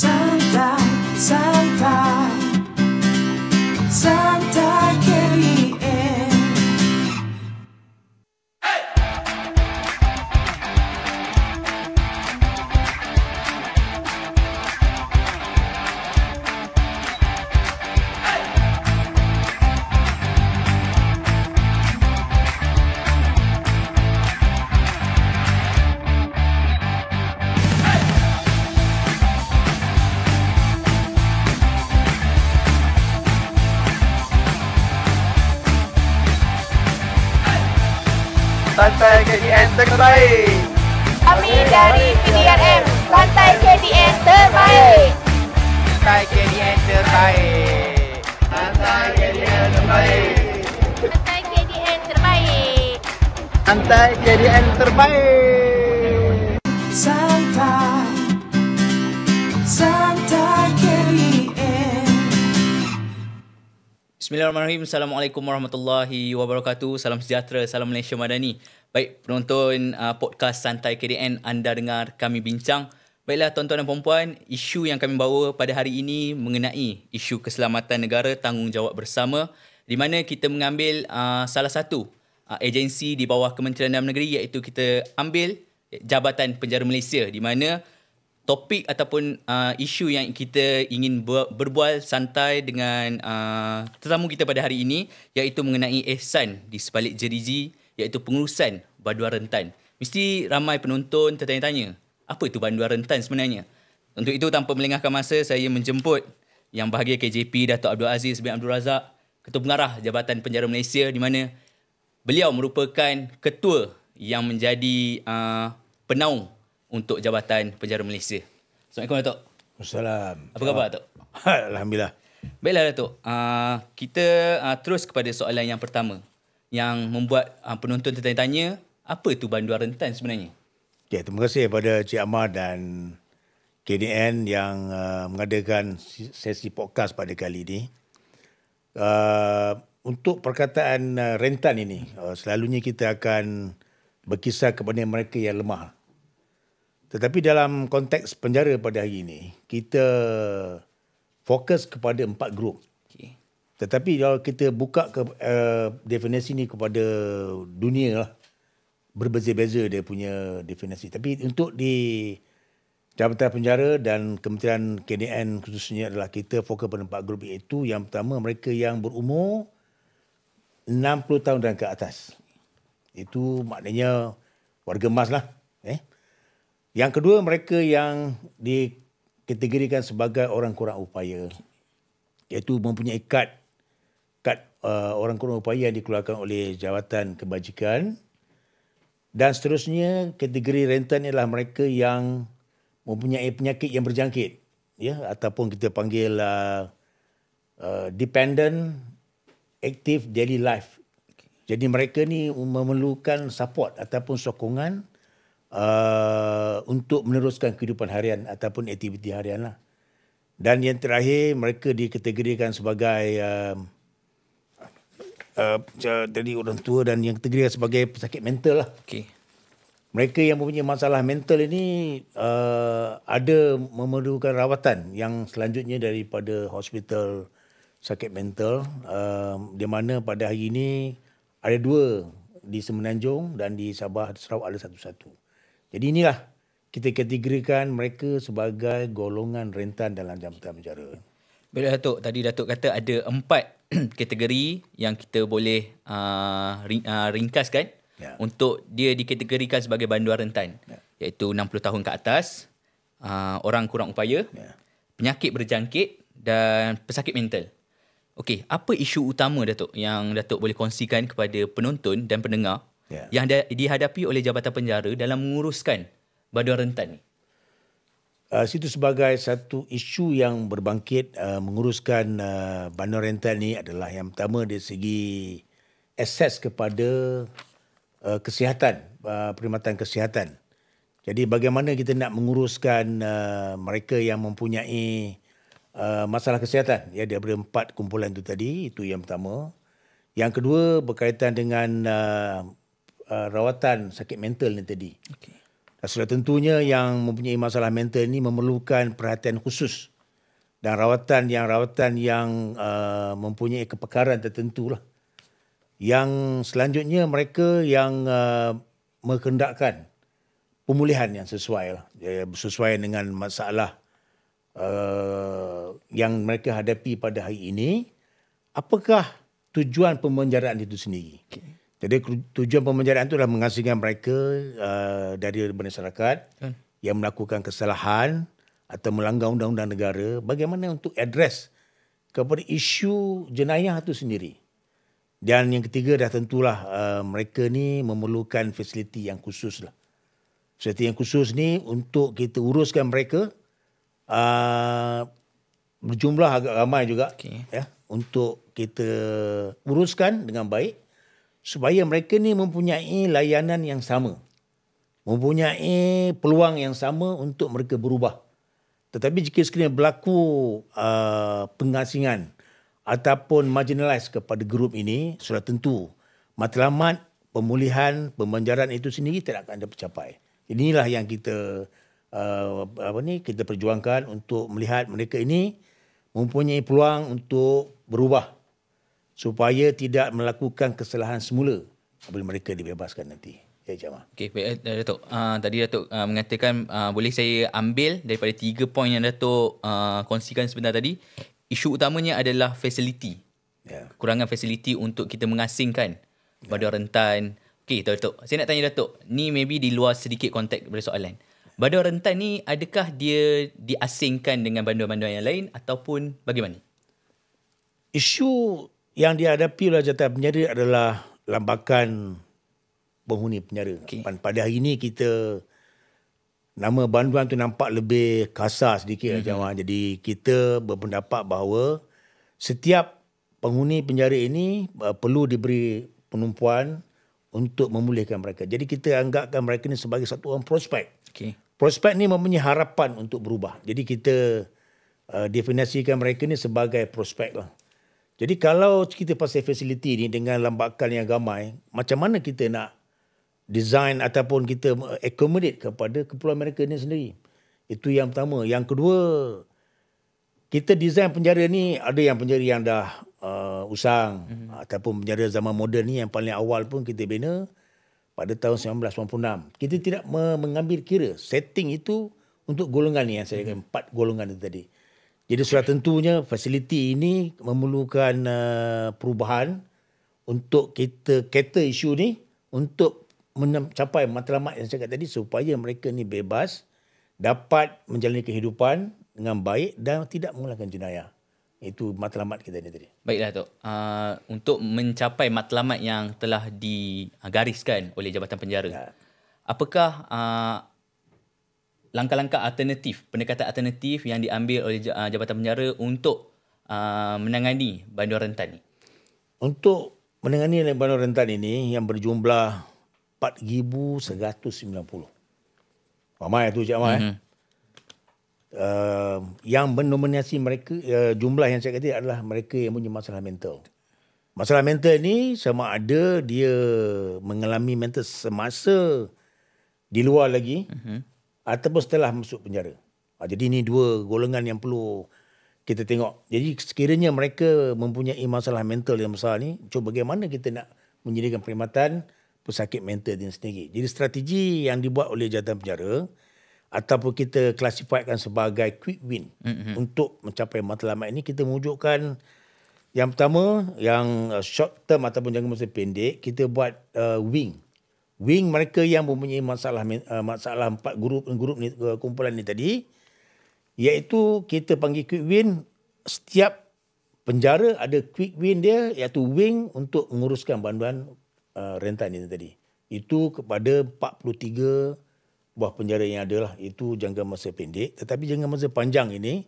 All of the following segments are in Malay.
Santai, santai, santai KDN. Santai KDN terbaik. Kami dari PDRM, Santai KDN terbaik. Santai KDN terbaik. Santai KDN terbaik. Santai KDN terbaik. Santai KDN terbaik. Santai, santai KDN. Bismillahirrahmanirrahim. Assalamualaikum warahmatullahi wabarakatuh. Salam sejahtera, salam Malaysia Madani. Baik, penonton podcast Santai KDN, anda dengar kami bincang. Baiklah tuan-tuan dan puan-puan, isu yang kami bawa pada hari ini mengenai isu keselamatan negara, tanggungjawab bersama, di mana kita mengambil salah satu agensi di bawah Kementerian Dalam Negeri, iaitu kita ambil Jabatan Penjara Malaysia, di mana topik ataupun isu yang kita ingin berbual santai dengan tetamu kita pada hari ini, iaitu mengenai ihsan di sebalik jeriji, iaitu pengurusan banduan rentan. Mesti ramai penonton tertanya-tanya, apa itu banduan rentan sebenarnya? Untuk itu, tanpa melengahkan masa, saya menjemput Yang Bahagia KJP Datuk Abdul Aziz bin Abdul Razak, Ketua Pengarah Jabatan Penjara Malaysia, di mana beliau merupakan ketua yang menjadi penaung untuk Jabatan Penjara Malaysia. Assalamualaikum Datuk. Assalamualaikum. Apa khabar Datuk? Alhamdulillah. Baiklah Datuk, kita terus kepada soalan yang pertama yang membuat penonton tertanya-tanya, apa itu banduan rentan sebenarnya? Okay, terima kasih kepada Cik Ahmad dan KDN yang mengadakan sesi podcast pada kali ini. Untuk perkataan rentan ini, selalunya kita akan berkisar kepada mereka yang lemah. Tetapi dalam konteks penjara pada hari ini, kita fokus kepada 4 grup. Okay. Tetapi kalau kita buka definisi ni kepada dunia lah, berbeza-beza dia punya definisi. Tapi untuk di Jabatan Penjara dan Kementerian KDN khususnya adalah kita fokus pada 4 grup, iaitu yang pertama mereka yang berumur 60 tahun dan ke atas. Itu maknanya warga emas lah. Yang kedua, mereka yang dikategorikan sebagai orang kurang upaya, iaitu mempunyai kad orang kurang upaya yang dikeluarkan oleh Jabatan Kebajikan. Dan seterusnya, kategori rentan ialah mereka yang mempunyai penyakit yang berjangkit, ya, ataupun kita panggil dependent active daily life. Jadi mereka ni memerlukan support ataupun sokongan untuk meneruskan kehidupan harian ataupun aktiviti harian lah. Dan yang terakhir, mereka dikategorikan sebagai dari orang tua dan yang kategorikan sebagai pesakit mental lah. Okay. Mereka yang mempunyai masalah mental ini ada memerlukan rawatan yang selanjutnya daripada hospital sakit mental, di mana pada hari ini ada 2 di Semenanjung dan di Sabah Sarawak ada 1. Jadi inilah kita kategorikan mereka sebagai golongan rentan dalam jabatan penjara. Baiklah Datuk, tadi Datuk kata ada 4 kategori yang kita boleh ringkaskan untuk dia dikategorikan sebagai banduan rentan, iaitu 60 tahun ke atas, orang kurang upaya, penyakit berjangkit dan pesakit mental. Okey, apa isu utama Datuk yang Datuk boleh kongsikan kepada penonton dan pendengar yang dihadapi oleh Jabatan Penjara dalam menguruskan banduan rentan ni? Situ sebagai satu isu yang berbangkit menguruskan banduan rentan ni adalah yang pertama dari segi akses kepada kesihatan, perkhidmatan kesihatan. Jadi bagaimana kita nak menguruskan mereka yang mempunyai masalah kesihatan, ya, daripada 4 kumpulan itu tadi, itu yang pertama. Yang kedua berkaitan dengan rawatan sakit mental ni tadi. Okay. Sudah tentunya yang mempunyai masalah mental ni memerlukan perhatian khusus dan rawatan yang mempunyai kepakaran tertentu lah. Yang selanjutnya mereka yang mengendakkan pemulihan yang sesuai lah, sesuai dengan masalah yang mereka hadapi pada hari ini. Apakah tujuan pemenjaraan itu sendiri? Okay. Jadi tujuan pemenjaraan itu adalah mengasingkan mereka dari masyarakat yang melakukan kesalahan atau melanggar undang-undang negara. Bagaimana untuk address kepada isu jenayah itu sendiri. Dan yang ketiga dah tentulah mereka ni memerlukan fasiliti yang khusus lah. Fasiliti yang khusus ni untuk kita uruskan mereka berjumlah agak ramai juga ya, untuk kita uruskan dengan baik supaya mereka ni mempunyai layanan yang sama. Mempunyai peluang yang sama untuk mereka berubah. Tetapi jika sekiranya berlaku pengasingan ataupun marginalize kepada grup ini, sudah tentu matlamat pemulihan, pemenjaraan itu sendiri tidak akan dapat tercapai. Inilah yang kita kita perjuangkan untuk melihat mereka ini mempunyai peluang untuk berubah supaya tidak melakukan kesalahan semula apabila mereka dibebaskan nanti. Ya, Jamal. Okey, baik Datuk. Tadi Datuk mengatakan boleh saya ambil daripada 3 poin yang Datuk kongsikan sebentar tadi. Isu utamanya adalah fasiliti. Yeah. Kurangan fasiliti untuk kita mengasingkan badar rentan. Okey, Datuk. Saya nak tanya Datuk. Ni maybe di luar sedikit konteks daripada soalan. Badar rentan ni adakah dia diasingkan dengan bandar-bandar yang lain ataupun bagaimana? Isu yang dihadapi oleh jabatan penjara adalah lambakan penghuni penjara. Okay. Pada hari ini kita nama banduan tu nampak lebih kasar sedikit macam Jadi kita berpendapat bahawa setiap penghuni penjara ini perlu diberi penumpuan untuk memulihkan mereka. Jadi kita anggapkan mereka ni sebagai satu orang prospek. Okay. Prospek ni mempunyai harapan untuk berubah. Jadi kita definisikan mereka ni sebagai prospek lah. Jadi kalau kita pasal fasiliti ni dengan lambakan yang ramai, macam mana kita nak design ataupun kita accommodate kepada keperluan mereka ni sendiri. Itu yang pertama. Yang kedua, kita design penjara ni, ada yang penjara yang dah usang ataupun penjara zaman moden ni yang paling awal pun kita bina pada tahun 1986. Kita tidak mengambil kira setting itu untuk golongan ni yang saya kata 4 golongan itu tadi. Jadi sudah tentunya fasiliti ini memerlukan perubahan untuk kita cater isu ni untuk mencapai matlamat yang saya kata tadi supaya mereka ni bebas, dapat menjalani kehidupan dengan baik dan tidak mengulangkan jenayah. Itu matlamat kita ni tadi. Baiklah Tok. Untuk mencapai matlamat yang telah digariskan oleh Jabatan Penjara, apakah langkah-langkah alternatif, pendekatan alternatif yang diambil oleh Jabatan Penjara untuk menangani bandar rentan ni? Untuk menangani bandar rentan ini yang berjumlah 4,190. Ramai tu Cik Amal. Yang mendominasi mereka, jumlah yang saya kata adalah mereka yang punya masalah mental. Masalah mental ni sama ada dia mengalami mental semasa di luar lagi ataupun setelah masuk penjara. Jadi ini 2 golongan yang perlu kita tengok. Jadi sekiranya mereka mempunyai masalah mental yang besar ni, cuba bagaimana kita nak menyediakan perkhidmatan pesakit mental dia sendiri. Jadi strategi yang dibuat oleh Jabatan Penjara ataupun kita klasifikasikan sebagai quick win untuk mencapai matlamat ini, kita mewujudkan yang pertama, yang short term ataupun jangka masa pendek, kita buat wing. Wing mereka yang mempunyai masalah 4 grup ni, kumpulan ni tadi, iaitu kita panggil quick win. Setiap penjara ada quick win dia, iaitu wing untuk menguruskan banduan rentan ini tadi. Itu kepada 43 buah penjara yang ada lah. Itu jangka masa pendek. Tetapi jangka masa panjang ini,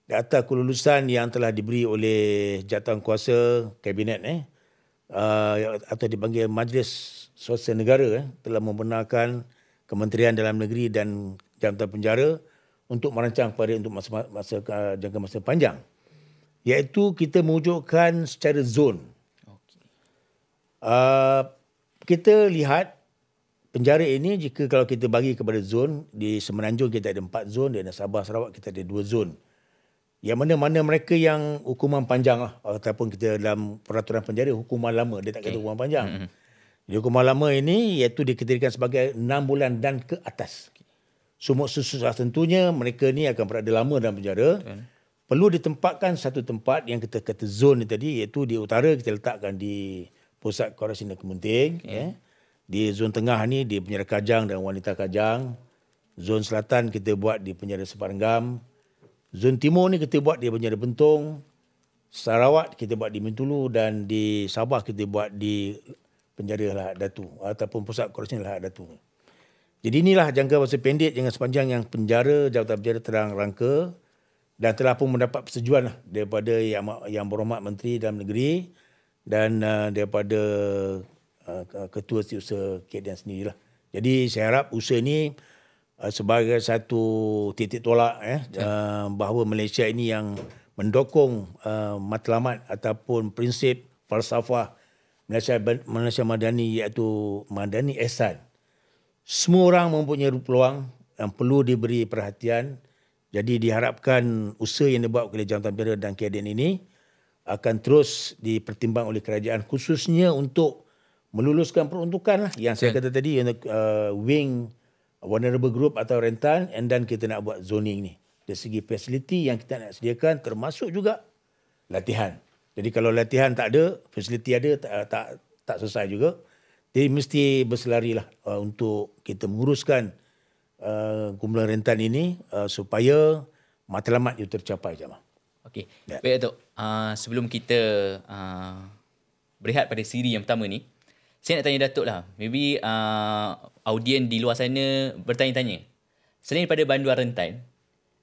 di atas kelulusan yang telah diberi oleh jawatan kuasa kabinet atau dipanggil Majlis Sosial Negara telah membenarkan Kementerian Dalam Negeri dan Jabatan Penjara untuk merancang pada untuk masa jangka masa panjang. Iaitu kita mewujudkan secara zon. Kita lihat penjara ini jika kalau kita bagi kepada zon, di Semenanjung kita ada 4 zon, di Sabah Sarawak kita ada 2 zon. Yang mana-mana mereka yang hukuman panjang lah, ataupun kita dalam peraturan penjara hukuman lama, dia tak kata hukuman panjang. Jadi hukuman lama ini iaitu dikategorikan sebagai 6 bulan dan ke atas. Susah tentunya mereka ni akan berada lama dalam penjara. Perlu ditempatkan satu tempat yang kita kata zon ni tadi, iaitu di utara kita letakkan di Pusat Korreksional Kementing. Di zon tengah ni di penjara Kajang dan Wanita Kajang. Zon selatan kita buat di penjara Separenggam. Zon timur ni kita buat di penjara Bentong. Sarawak kita buat di Bintulu, dan di Sabah kita buat di penjara Lahad Datu ataupun Pusat Korreksional Lahad Datu. Jadi inilah jangka masa pendek dengan sepanjang yang penjara, Jabatan Penjara terang rangka, dan telah pun mendapat persetujuan daripada Yang Berhormat Menteri Dalam Negeri dan daripada Ketua Setiausaha KDN sendirilah. Jadi saya harap usaha ini sebagai satu titik tolak bahawa Malaysia ini yang mendokong matlamat ataupun prinsip falsafah Malaysia Madani, iaitu Madani Ehsan. Semua orang mempunyai peluang yang perlu diberi perhatian. Jadi diharapkan usaha yang dibuat oleh Jabatan Penjara dan KDN ini akan terus dipertimbang oleh kerajaan, khususnya untuk meluluskan peruntukan lah yang saya kata tadi, wing vulnerable group atau rentan, and then kita nak buat zoning ni. Dari segi fasiliti yang kita nak sediakan, termasuk juga latihan. Jadi kalau latihan tak ada, fasiliti ada, tak selesai juga. Jadi mesti berselarilah untuk kita menguruskan kumpulan rentan ini supaya matlamat itu tercapai, jemaah. Okey. Baik Datuk. Sebelum kita berehat pada siri yang pertama ni, saya nak tanya Datuk lah. Maybe audien di luar sana bertanya-tanya. Selain daripada banduan rentan,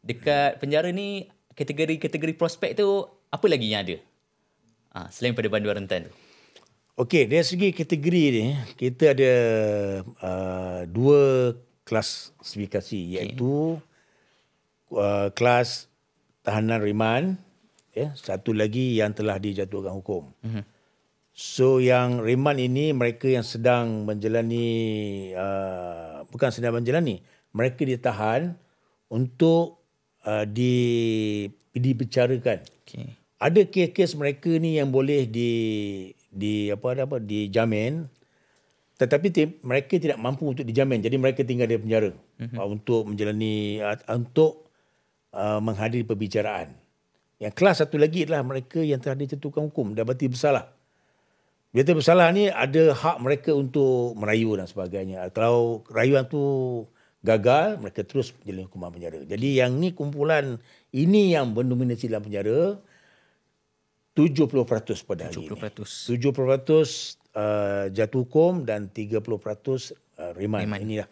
dekat penjara ni kategori-kategori prospek tu apa lagi yang ada? Selain daripada banduan rentan tu. Okey, dari segi kategori ni kita ada 2 klasifikasi, iaitu kelas tahanan riman, satu lagi yang telah dijatuhkan hukum. So yang riman ini mereka yang sedang menjalani, bukan sedang menjalani, mereka ditahan untuk dibicarakan. Ada kes-kes mereka ni yang boleh dijamin, tetapi mereka tidak mampu untuk dijamin. Jadi mereka tinggal di penjara untuk menjalani, untuk menghadiri perbicaraan. Yang kelas satu lagi adalah mereka yang telah dijatuhkan hukum dan berarti bersalah. Bila bersalah ni ada hak mereka untuk merayu dan sebagainya. Kalau rayuan tu gagal, mereka terus menjalani hukuman penjara. Jadi yang ni kumpulan ini yang mendominasi dalam penjara 70% pada hari 70%. Ini. 70% jatuh hukum dan 30% riman. Inilah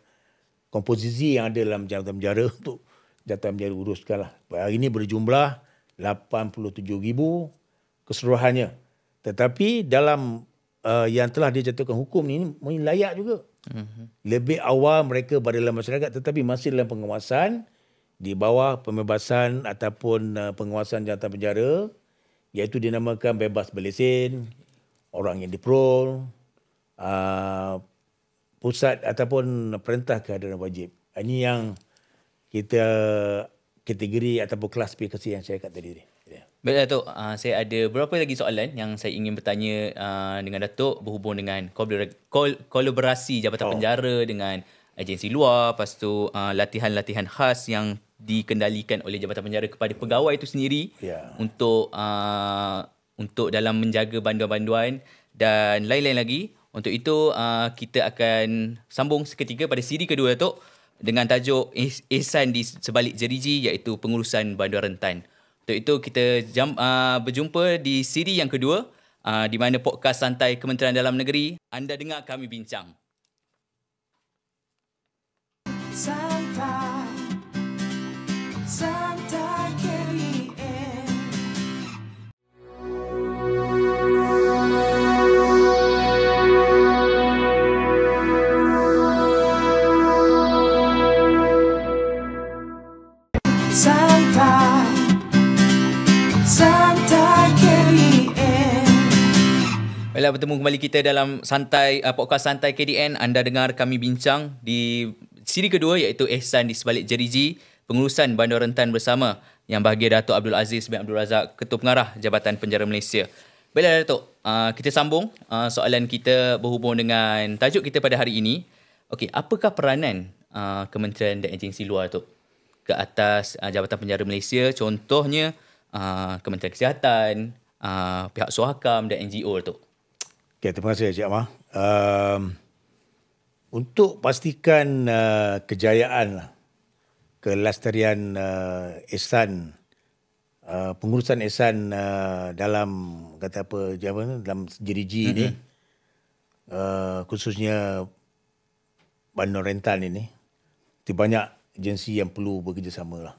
komposisi yang ada dalam jabatan penjara untuk jabatan penjara uruskan lah. Hari ini berjumlah 87,000 keseluruhannya. Tetapi dalam yang telah dijatuhkan hukum ni layak juga. Lebih awal mereka berada dalam masyarakat tetapi masih dalam pengawasan di bawah pembebasan ataupun pengawasan jabatan penjara, iaitu dinamakan bebas berlesen, orang yang diparol, pusat ataupun perintah kehadiran wajib. Ini yang kita kategori ataupun klasifikasi yang saya kata tadi. Baik Datuk, saya ada beberapa lagi soalan yang saya ingin bertanya dengan Datuk berhubung dengan kolaborasi Jabatan Penjara dengan agensi luar, lepas tu latihan-latihan khas yang dikendalikan oleh Jabatan Penjara kepada pegawai itu sendiri untuk dalam menjaga banduan-banduan dan lain-lain lagi. Untuk itu kita akan sambung seketika pada siri kedua Datuk dengan tajuk Ehsan di sebalik jeriji, iaitu pengurusan banduan rentan. Untuk itu kita berjumpa di siri yang kedua di mana podcast Santai Kementerian Dalam Negeri. Anda dengar kami bincang. Santai, Santai KDN. Santai, Santai KDN. Baiklah, bertemu kembali kita dalam podcast Santai KDN. Anda dengar kami bincang di siri kedua iaitu Ihsan di sebalik jeriji, pengurusan Bandar Rentan bersama yang bahagia Datuk Abdul Aziz bin Abdul Razak, Ketua Pengarah Jabatan Penjara Malaysia. Baiklah Datuk, kita sambung soalan kita berhubung dengan tajuk kita pada hari ini. Okey, apakah peranan kementerian dan agensi luar Datuk ke atas Jabatan Penjara Malaysia, contohnya Kementerian Kesihatan, pihak Suhakam dan NGO Datuk? Okay, terima kasih Encik Amar. Untuk pastikan kejayaan, kelestarian ihsan, pengurusan ihsan dalam kata apa, dalam jeriji ini, khususnya Bandar Rentan ini, banyak agensi yang perlu bekerjasama lah.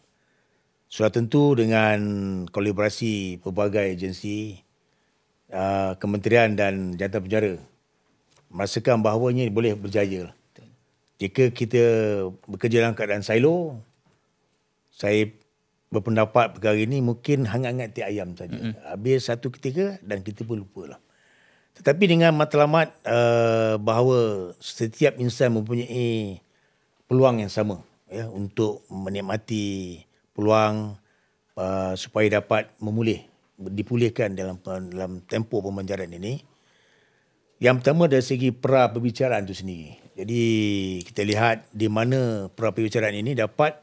Sudah tentu dengan kolaborasi pelbagai agensi, kementerian dan jabatan penjara merasakan bahawa ini boleh berjaya. Jika kita bekerja dalam keadaan silo, saya berpendapat perkara ini mungkin hangat-hangat tiap ayam saja. Habis satu ketika dan kita pun lupalah. Tetapi dengan matlamat bahawa setiap insan mempunyai peluang yang sama ya untuk menikmati peluang supaya dapat dipulihkan dalam tempoh pemanjaran ini. Yang pertama dari segi pra perbicaraan itu sendiri. Jadi kita lihat di mana pra perbicaraan ini dapat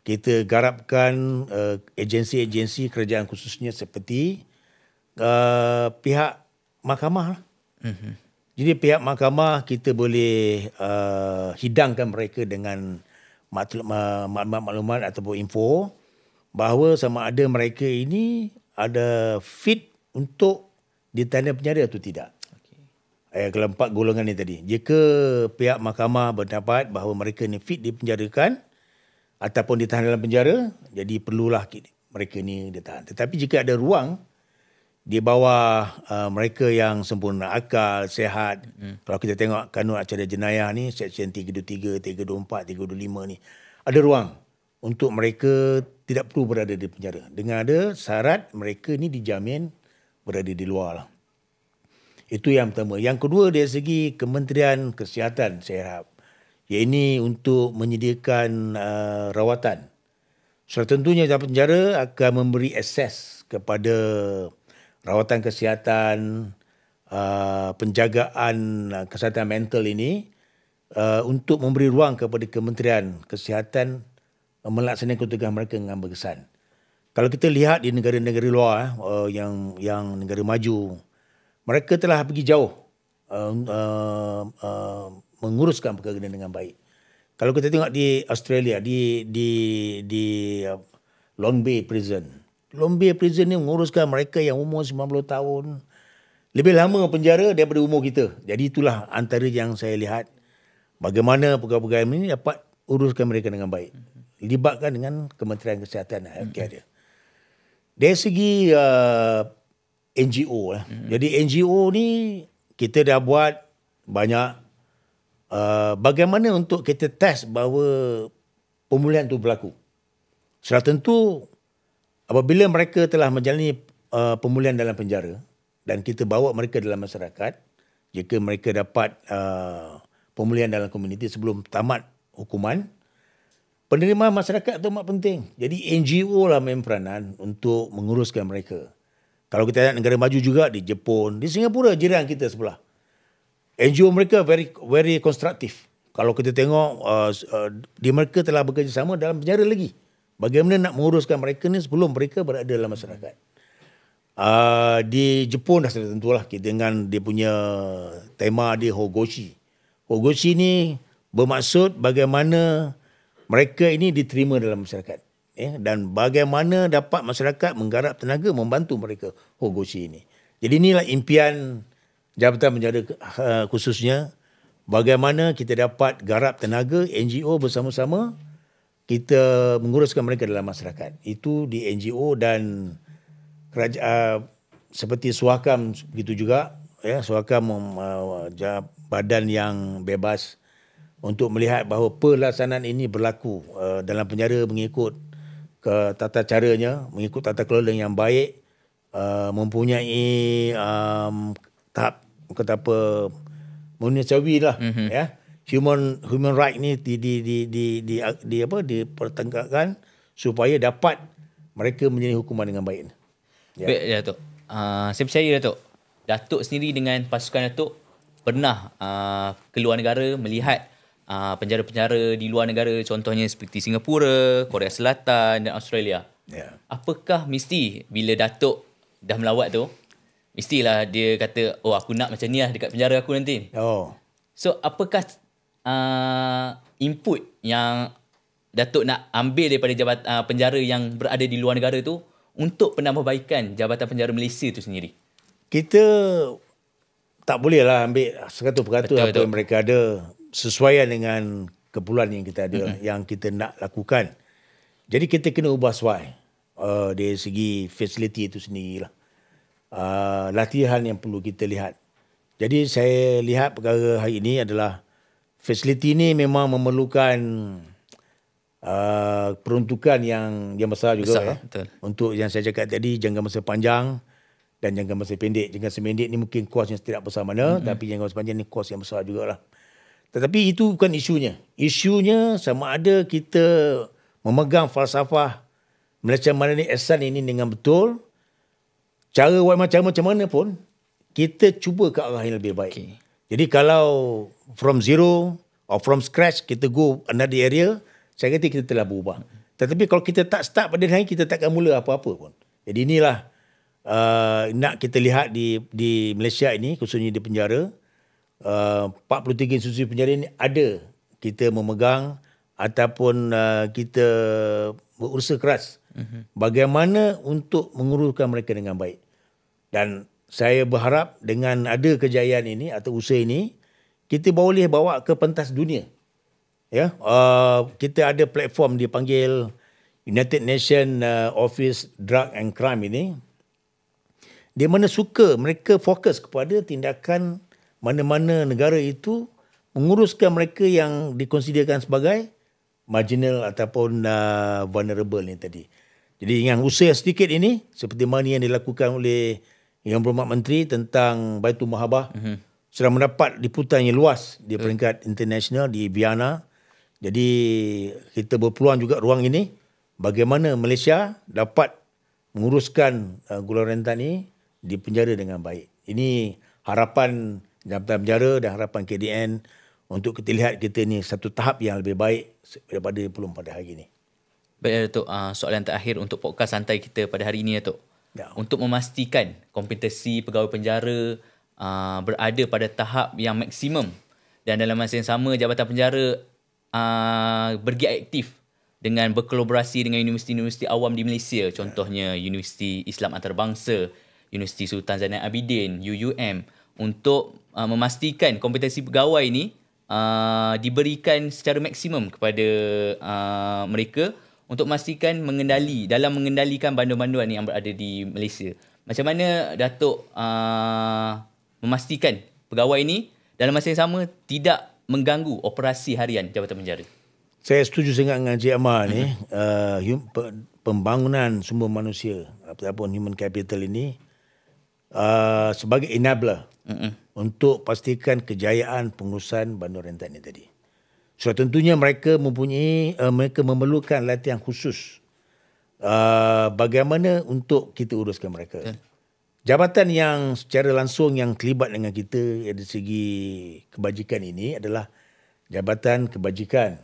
kita garapkan agensi-agensi kerajaan khususnya seperti pihak mahkamah. Jadi pihak mahkamah kita boleh hidangkan mereka dengan maklumat-maklumat ataupun info bahawa sama ada mereka ini ada fit untuk ditahan penjara atau tidak. Kalau 4 golongan ni tadi. Jika pihak mahkamah berpendapat bahawa mereka ni fit dipenjarakan ataupun ditahan dalam penjara, jadi perlulah mereka ni ditahan. Tetapi jika ada ruang di bawah mereka yang sempurna akal, sihat, kalau kita tengok kanun acara jenayah ni, Seksyen 323, 324, 325 ni, ada ruang untuk mereka tidak perlu berada di penjara. Dengan ada syarat mereka ni dijamin berada di luar lah. Itu yang pertama. Yang kedua dari segi Kementerian Kesihatan, saya harap. Iaitu untuk menyediakan rawatan. Sudah tentunya Jabatan Penjara akan memberi akses kepada rawatan kesihatan, penjagaan kesihatan mental ini untuk memberi ruang kepada Kementerian Kesihatan melaksanakan tugas mereka dengan berkesan. Kalau kita lihat di negara-negara luar yang negara maju, mereka telah pergi jauh menguruskan perkara ini dengan baik. Kalau kita tengok di Australia, di Long Bay Prison. Long Bay Prison ni menguruskan mereka yang umur 90 tahun. Lebih lama penjara daripada umur kita. Jadi itulah antara yang saya lihat bagaimana pegawai-pegawai ini dapat uruskan mereka dengan baik. Libatkan dengan Kementerian Kesihatan healthcare dia. Dari segi NGO lah. Jadi NGO ni kita dah buat banyak bagaimana untuk kita test bahawa pemulihan itu berlaku. Sudah tentu apabila mereka telah menjalani pemulihan dalam penjara dan kita bawa mereka dalam masyarakat, jika mereka dapat pemulihan dalam komuniti sebelum tamat hukuman, penerimaan masyarakat itu amat penting. Jadi NGO lah main peranan untuk menguruskan mereka. Kalau kita lihat negara maju juga di Jepun, di Singapura jiran kita sebelah. NGO mereka very konstruktif. Kalau kita tengok di mereka telah bekerjasama dalam penjara lagi. Bagaimana nak menguruskan mereka ni sebelum mereka berada dalam masyarakat. Di Jepun dah sudah tentulah dengan dia punya tema di Hogoshi. Hogoshi ni bermaksud bagaimana mereka ini diterima dalam masyarakat. Dan bagaimana dapat masyarakat menggarap tenaga membantu mereka Hogoshi ini. Jadi inilah impian Jabatan Penjara khususnya. Bagaimana kita dapat garap tenaga NGO bersama-sama kita menguruskan mereka dalam masyarakat. Itu di NGO dan kerajaan seperti Suhakam begitu juga. Suhakam badan yang bebas untuk melihat bahawa pelaksanaan ini berlaku dalam penjara mengikut ke tata caranya, mengikut tata kelola yang baik, mempunyai tahap kata apa, manusiawi lah. Ya. Human right ni dipertengahkan supaya dapat mereka menjalani hukuman dengan baik. Baik, Datuk. Saya percaya, Datuk. Datuk sendiri dengan pasukan Datuk pernah keluar negara melihat penjara-penjara di luar negara, contohnya seperti Singapura, Korea Selatan dan Australia. Ya. Apakah mesti bila Datuk dah melawat tu, mestilah dia kata, oh aku nak macam ni lah dekat penjara aku nanti. Oh. So apakah input yang Datuk nak ambil daripada penjara yang berada di luar negara tu untuk penambahbaikan Jabatan Penjara Malaysia tu sendiri? Kita tak boleh lah ambil 100% apa yang mereka ada sesuaian dengan keperluan yang kita ada, yang kita nak lakukan. Jadi kita kena ubah suai dari segi fasiliti itu sendiri lah. Latihan yang perlu kita lihat. Jadi saya lihat perkara hari ini adalah fasiliti ini memang memerlukan peruntukan yang besar juga. Betul. Untuk yang saya cakap tadi, jangka masa panjang dan jangka masa pendek. Jangka masa pendek ni mungkin kos yang tidak besar mana, tapi jangka masa panjang ni kos yang besar jugalah. Tetapi itu bukan isunya. Isunya sama ada kita memegang falsafah Malaysia Madani Ihsan ini dengan betul, cara macam mana pun, kita cuba ke arah yang lebih baik. Okay. Jadi kalau from zero or from scratch kita go another area, saya kata kita telah berubah. Tetapi kalau kita tak start pada hari, kita takkan mula apa-apa pun. Jadi inilah nak kita lihat di Malaysia ini, khususnya di penjara, 43 institusi penjara ini ada kita memegang ataupun kita berusaha keras bagaimana untuk menguruskan mereka dengan baik. Dan saya berharap dengan ada kejayaan ini atau usaha ini, kita boleh bawa ke pentas dunia. Ya, kita ada platform dipanggil United Nations Office Drug and Crime ini, di mana mereka fokus kepada tindakan mana-mana negara itu menguruskan mereka yang dikonsiderkan sebagai marginal ataupun vulnerable ni tadi. Jadi yang usaha sedikit ini, seperti mana yang dilakukan oleh Yang Berhormat Menteri tentang Baitul Mahabah, sudah mendapat liputan yang luas di peringkat international di Vienna. Jadi kita berpeluang juga ruang ini, bagaimana Malaysia dapat menguruskan gula rentan ini di penjara dengan baik. Ini harapan Jabatan Penjara dan harapan KDN untuk kita lihat kita ni satu tahap yang lebih baik daripada belum pada hari ini. Baik, Datuk. Soalan terakhir untuk podcast santai kita pada hari ini, Datuk. Ya. Untuk memastikan kompetensi pegawai penjara berada pada tahap yang maksimum dan dalam masa yang sama Jabatan Penjara bergiat aktif dengan berkolaborasi dengan universiti-universiti awam di Malaysia, contohnya Universiti Islam Antarabangsa, Universiti Sultan Zainal Abidin, UUM, untuk memastikan kompetensi pegawai ini diberikan secara maksimum kepada mereka untuk memastikan mengendalikan banduan-banduan yang berada di Malaysia. Macam mana Datuk memastikan pegawai ini dalam masa yang sama tidak mengganggu operasi harian Jabatan Penjara? Saya setuju sangat dengan Encik Amar ni. Pembangunan sumber manusia ataupun human capital ini sebagai enabler untuk pastikan kejayaan pengurusan banduan rentan ini tadi. So tentunya mereka memerlukan latihan khusus bagaimana untuk kita uruskan mereka. Jabatan yang secara langsung yang terlibat dengan kita dari segi kebajikan ini adalah Jabatan Kebajikan,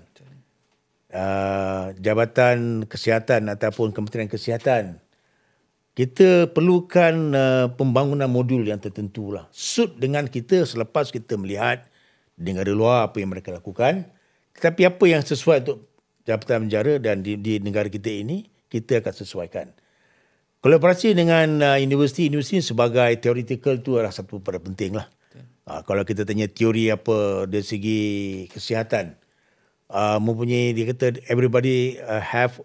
Jabatan Kesihatan ataupun Kementerian Kesihatan. Kita perlukan pembangunan modul yang tertentu lah. Suit dengan kita selepas kita melihat di negara luar apa yang mereka lakukan. Tetapi apa yang sesuai untuk Jabatan Penjara dan di negara kita ini, kita akan sesuaikan. Kolaborasi dengan universiti sebagai theoretical tu adalah satu perkara penting lah. Kalau kita tanya teori apa dari segi kesihatan, mempunyai, dia kata everybody have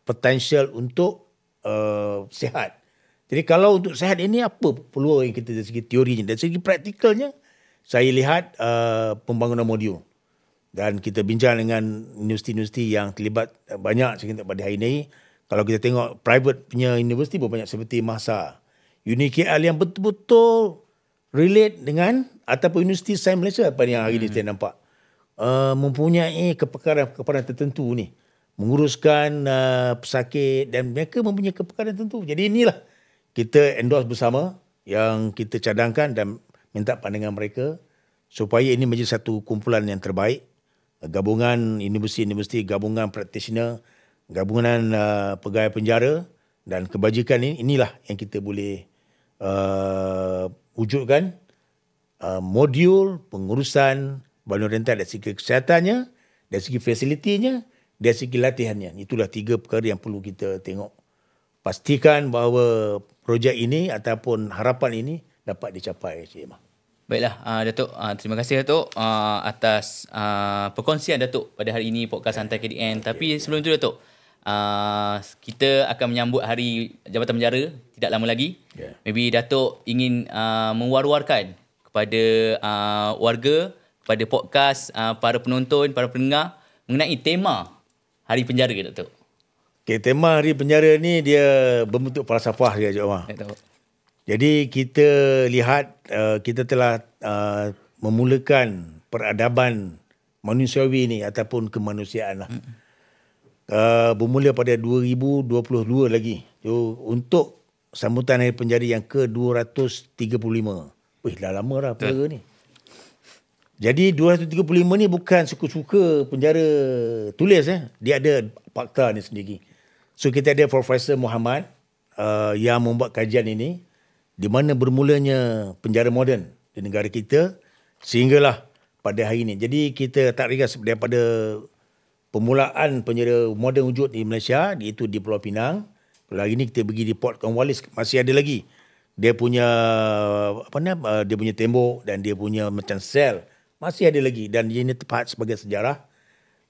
potential untuk sihat. Jadi kalau untuk sihat ini apa peluang yang kita dari segi teorinya, dari segi praktikalnya, saya lihat pembangunan modul. Dan kita bincang dengan universiti-universiti yang terlibat banyak saya pada hari ini. Kalau kita tengok private punya universiti berbanyak seperti Mahsa, UniKL yang betul-betul relate dengan ataupun Universiti Sains Malaysia apa yang hari ni saya nampak. Mempunyai kepakaran tertentu ni. Menguruskan pesakit dan mereka mempunyai kepakaran tertentu. Jadi inilah kita endorse bersama yang kita cadangkan dan minta pandangan mereka supaya ini menjadi satu kumpulan yang terbaik. Gabungan universiti-universiti, gabungan practitioner, gabungan pegawai penjara dan kebajikan inilah yang kita boleh wujudkan modul pengurusan Banua Rentan dari segi kesehatannya, dari segi fasilitinya, dari segi latihannya. Itulah 3 perkara yang perlu kita tengok. Pastikan bahawa projek ini ataupun harapan ini dapat dicapai, Cik Emma. Baiklah, Datuk. Terima kasih Datuk atas perkongsian Datuk pada hari ini podcast Santai KDN. Tapi sebelum itu Datuk, kita akan menyambut Hari Jabatan Penjara tidak lama lagi. Maybe Datuk ingin mewar-warkan kepada warga, kepada podcast, para penonton, para pendengar mengenai tema Hari Penjara Datuk. Okay, tema Hari Penjara ni dia berbentuk falsafah dia, Cik Omar. Jadi kita lihat kita telah memulakan peradaban manusiawi ni ataupun kemanusiaan lah. Bermula pada 2022 lagi. So, untuk sambutan Hari Penjara yang ke-235. Wih, dah lama dah penjara ni. Jadi 235 ni bukan suka-suka penjara tulis. Dia ada fakta ni sendiri. So kita ada Profesor Muhammad yang membuat kajian ini. Di mana bermulanya penjara moden di negara kita sehinggalah pada hari ini. Jadi kita tak ringkas daripada permulaan penjara moden wujud di Malaysia, iaitu di Pulau Pinang. Kalau hari ini kita pergi di Port Cornwallis masih ada lagi. Dia punya dia punya tembok dan dia punya macam sel masih ada lagi dan ini tepat sebagai sejarah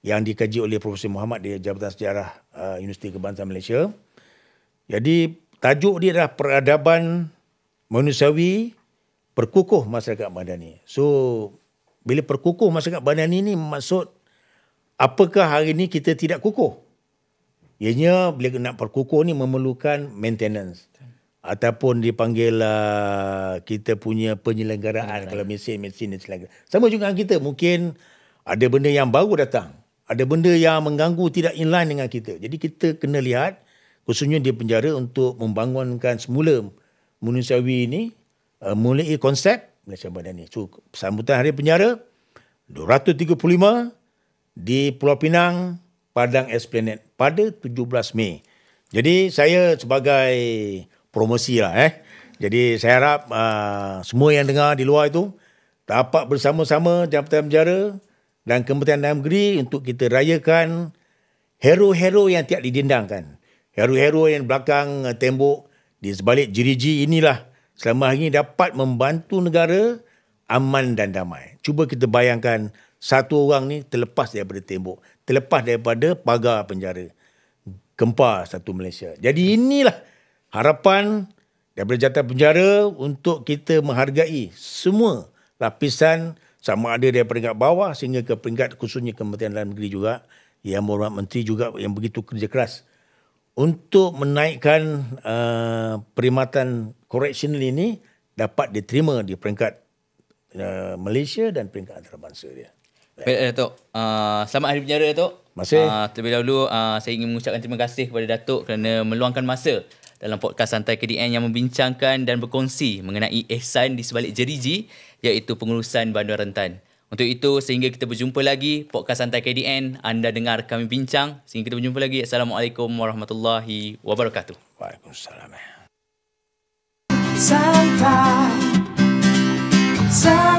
yang dikaji oleh Profesor Muhammad di Jabatan Sejarah Universiti Kebangsaan Malaysia. Jadi tajuk dia adalah peradaban manusiawi perkukuh masyarakat madani. So, bila perkukuh masyarakat madani ni maksud apakah hari ni kita tidak kukuh? Ianya bila nak perkukuh ni memerlukan maintenance. Ataupun dipanggil kita punya penyelenggaraan. Kalau mesin dan sebagainya. Sama juga dengan kita. Mungkin ada benda yang baru datang. Ada benda yang mengganggu tidak inline dengan kita. Jadi kita kena lihat khususnya di penjara untuk membangunkan semula manusiawi ini mulai konsep Malaysia Madani. So, sambutan Hari Penjara 235 di Pulau Pinang, Padang Esplanade pada 17 Mei. Jadi saya sebagai promosi lah. Jadi saya harap semua yang dengar di luar itu dapat bersama-sama Jabatan Penjara dan Kementerian Dalam Negeri untuk kita rayakan hero-hero yang tiada didendangkan. Hero-hero yang belakang tembok di sebalik jeriji inilah selama hari ini dapat membantu negara aman dan damai. Cuba kita bayangkan satu orang ni terlepas daripada tembok, terlepas daripada pagar penjara. Gempar satu Malaysia. Jadi inilah harapan daripada Jabatan Penjara untuk kita menghargai semua lapisan sama ada dari peringkat bawah sehingga ke peringkat khususnya Kementerian Dalam Negeri juga, yang berhormat Menteri juga yang begitu kerja keras untuk menaikkan perkhidmatan correctional ini dapat diterima di peringkat Malaysia dan peringkat antarabangsa dia. Baik Datuk. Selamat Hari Penjara Datuk. Masih. Terlebih dahulu saya ingin mengucapkan terima kasih kepada Datuk kerana meluangkan masa dalam podcast Santai KDN yang membincangkan dan berkongsi mengenai ihsan di sebalik jeriji iaitu pengurusan Banua Rentan. Untuk itu, sehingga kita berjumpa lagi, podcast Santai KDN, anda dengar kami bincang. Sehingga kita berjumpa lagi. Assalamualaikum warahmatullahi wabarakatuh. Waalaikumsalam. Santai, santai.